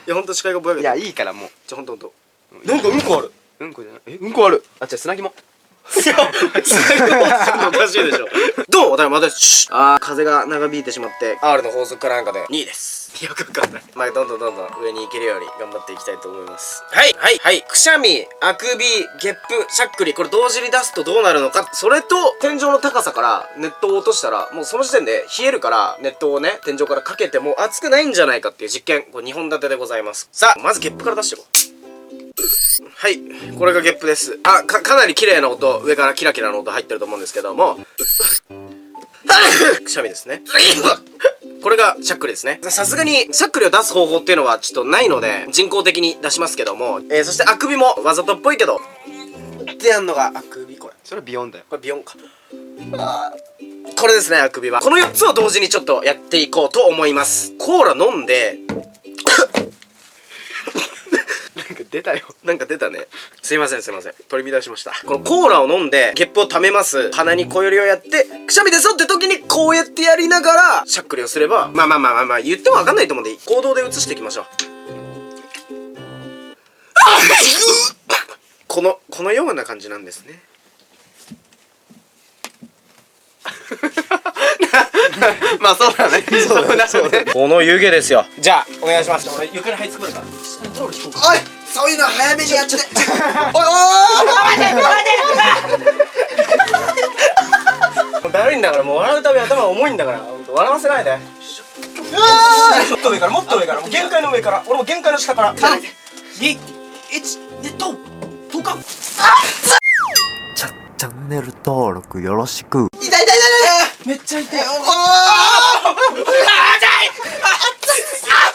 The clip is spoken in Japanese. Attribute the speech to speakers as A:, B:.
A: やほんと視界がぼやけて。
B: いやいいからもう。
A: ほんと。なんかうんこある。
B: うんこじゃない。うんこある。あ、じゃあ砂肝。
A: いや、おかしいでしょ。どうも、また、風が長引いてしまって、R の法則かなんかで2位です。よくわかんない。まあ、どんどん上に行けるように頑張っていきたいと思います。はい。くしゃみ、あくび、ゲップ、しゃっくり、これ同時に出すとどうなるのか。それと、天井の高さから熱湯を落としたら、もうその時点で冷えるから、熱湯をね、天井からかけても熱くないんじゃないかっていう実験。これ2本立てでございます。さあ、まずゲップから出していこう。はい、これがゲップです。かなり綺麗な音、上からキラキラの音入ってると思うんですけどもくしゃみですね。これがしゃっくりですね。さすがにしゃっくりを出す方法っていうのはちょっとないので人工的に出しますけども、そしてあくびもわざとっぽいけどってやんのがあくび。これ
B: それはビヨンだよ。
A: これビヨンか。これですね、あくびは。この4つを同時にちょっとやっていこうと思います。コーラ飲んで
B: 出たよ。
A: なんか出たね。すいません。取り乱しました。このコーラを飲んでゲップを溜めます。鼻に小よりをやってくしゃみですよって時にこうやってやりながらしゃっくりをすれば、まあ言ってもわかんないと思うんで行動で移していきましょう。このような感じなんですね。
B: まあそうだね。そうだね。
A: この湯気ですよ。じゃあお願いします。俺床に這いつくるから。おい、そういうの早めにやっちゃって。おいだるいんだから、もう笑うたび頭が重いんだから、笑わせないで。もっと上から、もう限界の上から、俺も限界の下から。3、2、1、10日。
C: チャンネル登録よろしく。
A: 痛い。めっちゃ痛い。